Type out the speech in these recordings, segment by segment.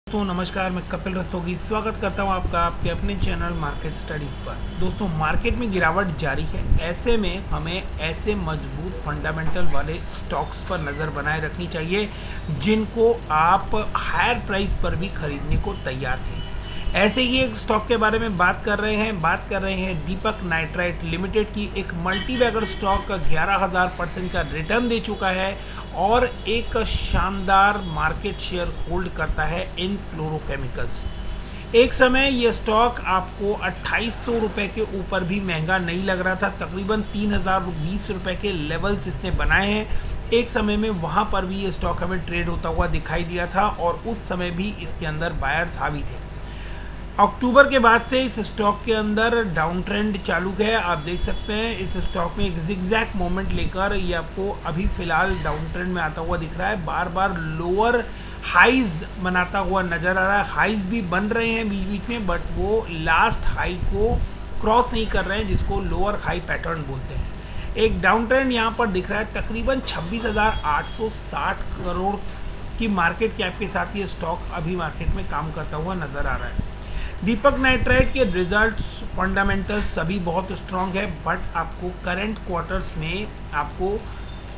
दोस्तों नमस्कार, मैं कपिल रस्तोगी स्वागत करता हूं आपका आपके अपने चैनल मार्केट स्टडीज पर। दोस्तों मार्केट में गिरावट जारी है, ऐसे में हमें ऐसे मजबूत फंडामेंटल वाले स्टॉक्स पर नज़र बनाए रखनी चाहिए जिनको आप हायर प्राइस पर भी खरीदने को तैयार थे। ऐसे ही एक स्टॉक के बारे में बात कर रहे हैं दीपक नाइट्राइट लिमिटेड की। एक मल्टी बैगर स्टॉक 11,000% का रिटर्न दे चुका है और एक शानदार मार्केट शेयर होल्ड करता है इन फ्लोरोकेमिकल्स। एक समय ये स्टॉक आपको 2800 रुपये के ऊपर भी महंगा नहीं लग रहा था, तकरीबन 3020 रुपये के लेवल्स इसने बनाए हैं। एक समय में वहाँ पर भी ये स्टॉक हमें ट्रेड होता हुआ दिखाई दिया था और उस समय भी इसके अंदर बायर्स हावी थे। अक्टूबर के बाद से इस स्टॉक के अंदर डाउन ट्रेंड चालू है। आप देख सकते हैं इस स्टॉक में एक जिगजैग मोमेंट लेकर ये आपको अभी फिलहाल डाउन ट्रेंड में आता हुआ दिख रहा है। बार बार लोअर हाइज बनाता हुआ नज़र आ रहा है। हाइज भी बन रहे हैं बीच बीच में, बट वो लास्ट हाई को क्रॉस नहीं कर रहे हैं, जिसको लोअर हाई पैटर्न बोलते हैं। एक डाउन ट्रेंड यहाँ पर दिख रहा है। तकरीबन 26,860 करोड़ की मार्केट कैप के साथ ये स्टॉक अभी मार्केट में काम करता हुआ नज़र आ रहा है। दीपक नाइट्राइट के रिजल्ट्स फंडामेंटल्स सभी बहुत स्ट्रांग है, बट आपको करंट क्वार्टर्स में आपको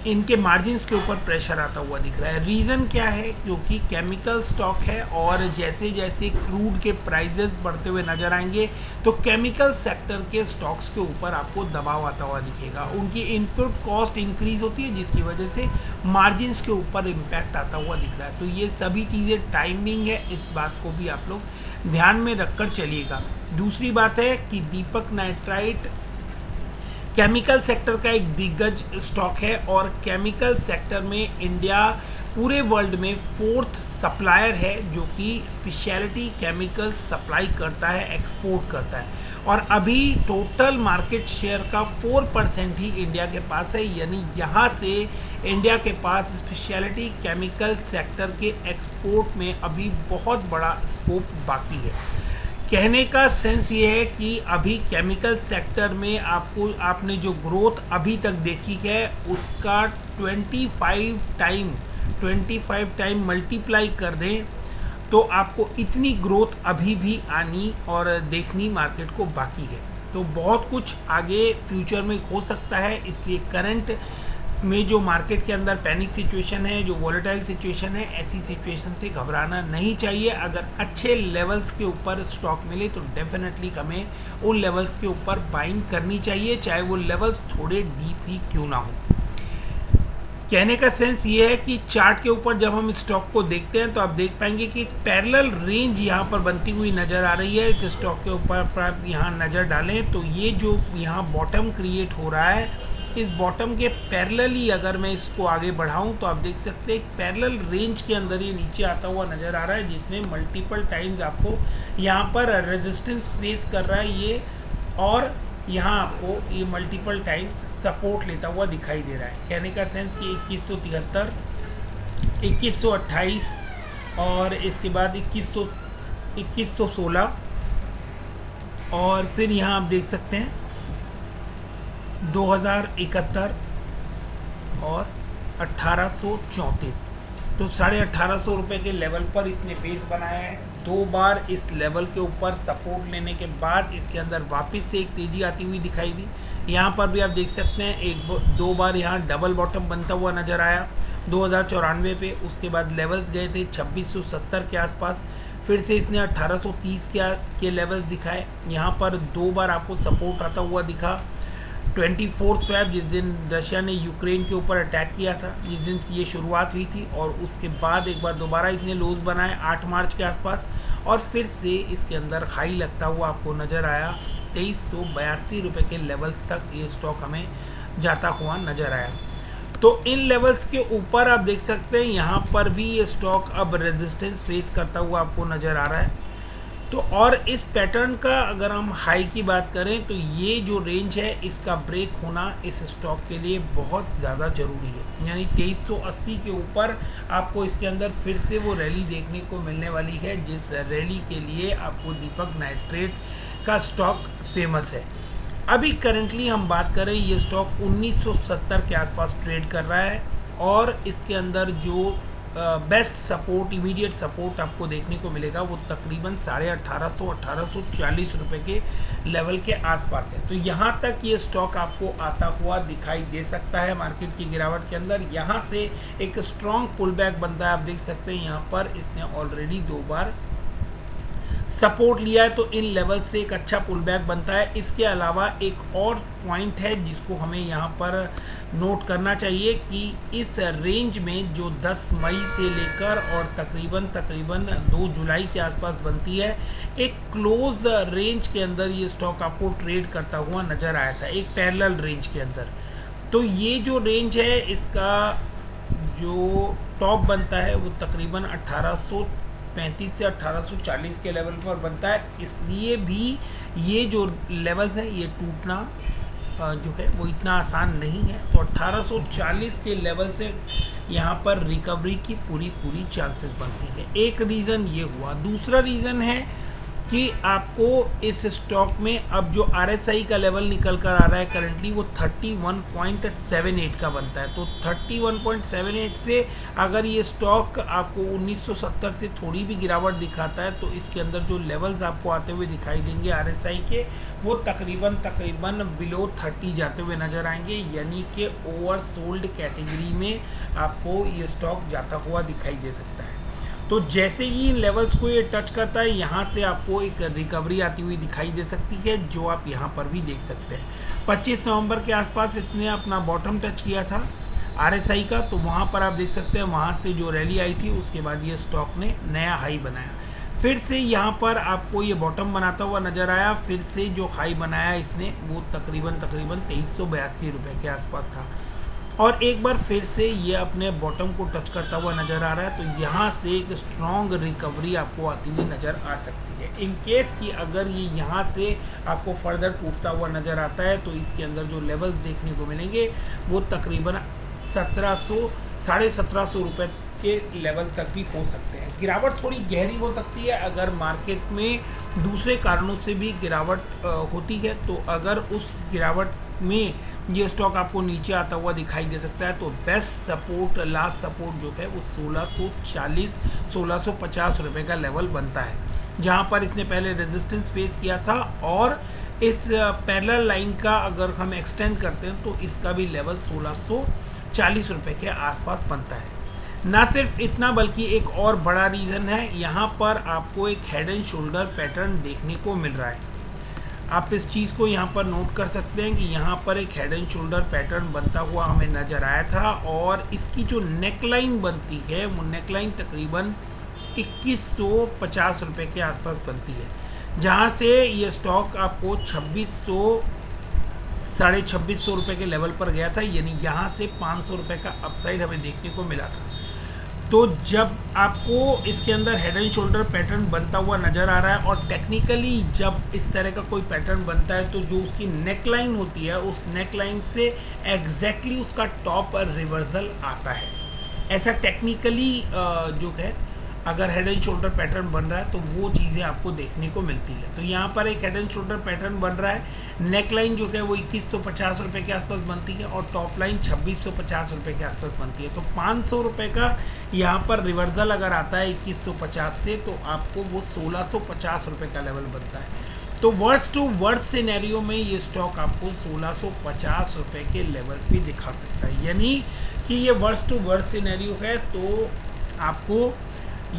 इनके मार्जिन्स के ऊपर प्रेशर आता हुआ दिख रहा है। रीज़न क्या है? क्योंकि केमिकल स्टॉक है और जैसे जैसे क्रूड के प्राइजेस बढ़ते हुए नजर आएंगे तो केमिकल सेक्टर के स्टॉक्स के ऊपर आपको दबाव आता हुआ दिखेगा। उनकी इनपुट कॉस्ट इंक्रीज होती है, जिसकी वजह से मार्जिन्स के ऊपर इम्पैक्ट आता हुआ दिख रहा है। तो ये सभी चीज़ें टाइमिंग है, इस बात को भी आप लोग ध्यान में रखकर चलिएगा। दूसरी बात है कि दीपक नाइट्राइट केमिकल सेक्टर का एक दिग्गज स्टॉक है और केमिकल सेक्टर में इंडिया पूरे वर्ल्ड में 4th सप्लायर है जो कि स्पेशलिटी केमिकल सप्लाई करता है, एक्सपोर्ट करता है। और अभी टोटल मार्केट शेयर का 4% ही इंडिया के पास है, यानी यहाँ से इंडिया के पास स्पेशलिटी केमिकल सेक्टर के एक्सपोर्ट में अभी बहुत बड़ा स्कोप बाकी है। कहने का सेंस ये है कि अभी केमिकल सेक्टर में आपने जो ग्रोथ अभी तक देखी है उसका 25 टाइम मल्टीप्लाई कर दें तो आपको इतनी ग्रोथ अभी भी आनी और देखनी मार्केट को बाकी है। तो बहुत कुछ आगे फ्यूचर में हो सकता है, इसलिए करंट में जो मार्केट के अंदर पैनिक सिचुएशन है, जो वॉलेटाइल सिचुएशन है, ऐसी सिचुएशन से घबराना नहीं चाहिए। अगर अच्छे लेवल्स के ऊपर स्टॉक मिले तो डेफिनेटली हमें उन लेवल्स के ऊपर बाइंग करनी चाहिए, चाहे वो लेवल्स थोड़े डीप ही क्यों ना हो। कहने का सेंस ये है कि चार्ट के ऊपर जब हम स्टॉक को देखते हैं तो आप देख पाएंगे कि एक पैरेलल रेंज यहाँ पर बनती हुई नज़र आ रही है। इस स्टॉक के ऊपर आप यहाँ नज़र डालें तो ये जो यहाँ बॉटम क्रिएट हो रहा है, इस बॉटम के पैरेलली अगर मैं इसको आगे बढ़ाऊं तो आप देख सकते हैं एक पैरेलल रेंज के अंदर ये नीचे आता हुआ नज़र आ रहा है, जिसमें मल्टीपल टाइम्स आपको यहाँ पर रेजिस्टेंस फेस कर रहा है ये, और यहाँ आपको ये मल्टीपल टाइम्स सपोर्ट लेता हुआ दिखाई दे रहा है। कहने का सेंस कि 2173, 2128 और इसके बाद 2116 और फिर यहाँ आप देख सकते हैं 2071 और 1834। तो 1850 रुपये के लेवल पर इसने बेस बनाया है। 2 बार इस लेवल के ऊपर सपोर्ट लेने के बाद इसके अंदर वापस से एक तेज़ी आती हुई दिखाई दी। यहाँ पर भी आप देख सकते हैं 2 बार यहाँ डबल बॉटम बनता हुआ नज़र आया 2094 पे। उसके बाद लेवल्स गए थे 2670 के आसपास, फिर से इसने 1830 के लेवल्स दिखाए। यहाँ पर 2 बार आपको सपोर्ट आता हुआ दिखा। 24 फेब जिस दिन रशिया ने यूक्रेन के ऊपर अटैक किया था, जिस दिन ये शुरुआत हुई थी, और उसके बाद एक बार दोबारा इसने लोज बनाए 8 मार्च के आसपास, और फिर से इसके अंदर हाई लगता हुआ आपको नज़र आया 2382 रुपये के लेवल्स तक ये स्टॉक हमें जाता हुआ नज़र आया। तो इन लेवल्स के ऊपर आप देख सकते हैं यहाँ पर भी ये स्टॉक अब रेजिस्टेंस फेस करता हुआ आपको नज़र आ रहा है। तो और इस पैटर्न का अगर हम हाई की बात करें तो ये जो रेंज है इसका ब्रेक होना इस स्टॉक के लिए बहुत ज़्यादा ज़रूरी है, यानी 2380 के ऊपर आपको इसके अंदर फिर से वो रैली देखने को मिलने वाली है, जिस रैली के लिए आपको दीपक नाइट्रेट का स्टॉक फेमस है। अभी करंटली हम बात करें ये स्टॉक 1970 के आसपास ट्रेड कर रहा है और इसके अंदर जो बेस्ट सपोर्ट, इमीडिएट सपोर्ट आपको देखने को मिलेगा वो तकरीबन 1850 रुपए के लेवल के आसपास है। तो यहाँ तक ये स्टॉक आपको आता हुआ दिखाई दे सकता है मार्केट की गिरावट के अंदर। यहाँ से एक स्ट्रॉन्ग पुल बैक बनता है, आप देख सकते हैं यहाँ पर इसने ऑलरेडी 2 बार सपोर्ट लिया है, तो इन लेवल से एक अच्छा पुल बैक बनता है। इसके अलावा एक और पॉइंट है जिसको हमें यहाँ पर नोट करना चाहिए कि इस रेंज में जो 10 मई से लेकर और तकरीबन 2 जुलाई के आसपास बनती है, एक क्लोज रेंज के अंदर ये स्टॉक आपको ट्रेड करता हुआ नज़र आया था, एक पैरेलल रेंज के अंदर। तो ये जो रेंज है इसका जो टॉप बनता है वो तकरीबन 1835 से 1840 के लेवल पर बनता है। इसलिए भी ये जो लेवल्स हैं ये टूटना जो है वो इतना आसान नहीं है। तो 1840 के लेवल से यहाँ पर रिकवरी की पूरी चांसेस बनती है। एक रीज़न ये हुआ। दूसरा रीज़न है कि आपको इस स्टॉक में अब जो RSI का लेवल निकल कर आ रहा है करंटली वो 31.78 का बनता है। तो 31.78 से अगर ये स्टॉक आपको 1970 से थोड़ी भी गिरावट दिखाता है तो इसके अंदर जो लेवल्स आपको आते हुए दिखाई देंगे RSI के, वो तकरीबन बिलो 30 जाते हुए नज़र आएंगे, यानी कि ओवर सोल्ड कैटेगरी में आपको ये स्टॉक जाता हुआ दिखाई दे सकता है। तो जैसे ही इन लेवल्स को ये टच करता है यहाँ से आपको एक रिकवरी आती हुई दिखाई दे सकती है, जो आप यहाँ पर भी देख सकते हैं। 25 नवंबर के आसपास इसने अपना बॉटम टच किया था RSI का, तो वहाँ पर आप देख सकते हैं वहाँ से जो रैली आई थी उसके बाद ये स्टॉक ने नया हाई बनाया। फिर से यहाँ पर आपको ये बॉटम बनाता हुआ नज़र आया। फिर से जो हाई बनाया इसने वो तकरीबन 2382 रुपये के आसपास था, और एक बार फिर से ये अपने बॉटम को टच करता हुआ नज़र आ रहा है। तो यहाँ से एक स्ट्रॉन्ग रिकवरी आपको आती हुई नज़र आ सकती है। इन केस कि अगर ये यहाँ से आपको फर्दर टूटता हुआ नज़र आता है तो इसके अंदर जो लेवल्स देखने को मिलेंगे वो तकरीबन 1700 रुपये के लेवल तक भी हो सकते हैं। गिरावट थोड़ी गहरी हो सकती है अगर मार्केट में दूसरे कारणों से भी गिरावट होती है। तो अगर उस गिरावट में ये स्टॉक आपको नीचे आता हुआ दिखाई दे सकता है तो बेस्ट सपोर्ट, लास्ट सपोर्ट जो है वो 1650 रुपये का लेवल बनता है, जहाँ पर इसने पहले रेजिस्टेंस फेस किया था। और इस पैरेलल लाइन का अगर हम एक्सटेंड करते हैं तो इसका भी लेवल 1640 रुपये के आसपास बनता है। ना सिर्फ इतना बल्कि एक और बड़ा रीज़न है, यहाँ पर आपको एक हेड एंड शोल्डर पैटर्न देखने को मिल रहा है। आप इस चीज़ को यहाँ पर नोट कर सकते हैं कि यहाँ पर एक हेड एंड शोल्डर पैटर्न बनता हुआ हमें नज़र आया था, और इसकी जो नेकलाइन बनती है वो नेकलाइन तकरीबन 2150 रुपये के आसपास बनती है, जहाँ से ये स्टॉक आपको 2600 रुपये के लेवल पर गया था, यानी यहाँ से 500 रुपये का अपसाइड हमें देखने को मिला था। तो जब आपको इसके अंदर हेड एंड शोल्डर पैटर्न बनता हुआ नज़र आ रहा है और टेक्निकली जब इस तरह का कोई पैटर्न बनता है तो जो उसकी नेकलाइन होती है उस नेकलाइन से एग्जैक्टली उसका टॉप रिवर्सल आता है। ऐसा टेक्निकली जो है अगर हेड एंड शोल्डर पैटर्न बन रहा है तो वो चीज़ें आपको देखने को मिलती है। तो यहाँ पर एक हेड एंड शोल्डर पैटर्न बन रहा है, नेकलाइन जो है वो 2150 रुपये के आसपास बनती है और टॉप लाइन 2650 रुपये के आसपास बनती है। तो 500 रुपये का यहाँ पर रिवर्सल अगर आता है 2150 से तो आपको वो 1650 रुपये का लेवल बनता है। तो वर्स्ट टू वर्स्ट सिनेरियो में ये स्टॉक आपको 1650 रुपये के लेवल्स भी दिखा सकता है, यानी कि ये वर्स्ट टू वर्स्ट सिनेरियो है। तो आपको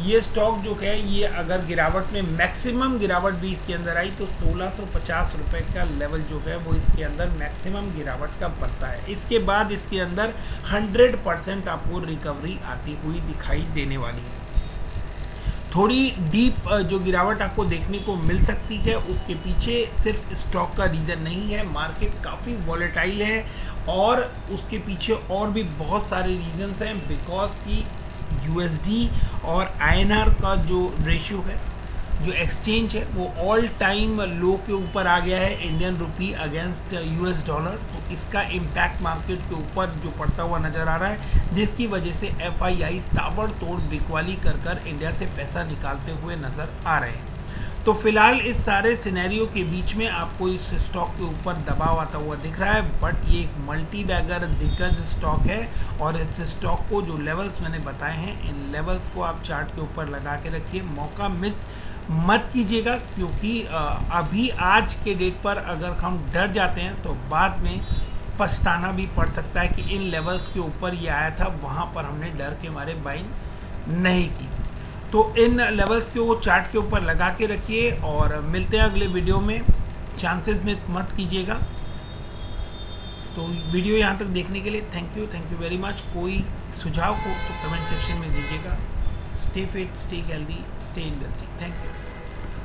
ये स्टॉक जो है ये अगर गिरावट में मैक्सिमम गिरावट भी इसके अंदर आई तो 1650 रुपये का लेवल जो है वो इसके अंदर मैक्सिमम गिरावट का बनता है। इसके बाद इसके अंदर 100% आपको रिकवरी आती हुई दिखाई देने वाली है। थोड़ी डीप जो गिरावट आपको देखने को मिल सकती है उसके पीछे सिर्फ स्टॉक का रीज़न नहीं है, मार्केट काफ़ी वॉलेटाइल है और उसके पीछे और भी बहुत सारे रीजंस हैं। बिकॉज की USD और INR का जो रेशियो है, जो एक्सचेंज है वो ऑल टाइम लो के ऊपर आ गया है, Indian rupee against US dollar. तो इसका इम्पैक्ट मार्केट के ऊपर जो पड़ता हुआ नज़र आ रहा है, जिसकी वजह से FII ताबड़तोड़ बिकवाली कर इंडिया से पैसा निकालते हुए नज़र आ रहे हैं। तो फिलहाल इस सारे सिनेरियो के बीच में आपको इस स्टॉक के ऊपर दबाव आता हुआ दिख रहा है, बट ये एक मल्टी बैगर दिग्गज स्टॉक है और इस स्टॉक को जो लेवल्स मैंने बताए हैं, इन लेवल्स को आप चार्ट के ऊपर लगा के रखिए, मौका मिस मत कीजिएगा, क्योंकि अभी आज के डेट पर अगर हम डर जाते हैं तो बाद में पछताना भी पड़ सकता है कि इन लेवल्स के ऊपर ये आया था, वहाँ पर हमने डर के मारे बाइंग नहीं की। तो इन लेवल्स को चार्ट के ऊपर लगा के रखिए और मिलते हैं अगले वीडियो में। चांसेस में मत कीजिएगा। तो वीडियो यहाँ तक देखने के लिए थैंक यू वेरी मच। कोई सुझाव हो तो कमेंट सेक्शन में दीजिएगा। Stay fit, stay healthy, stay industry. Thank you.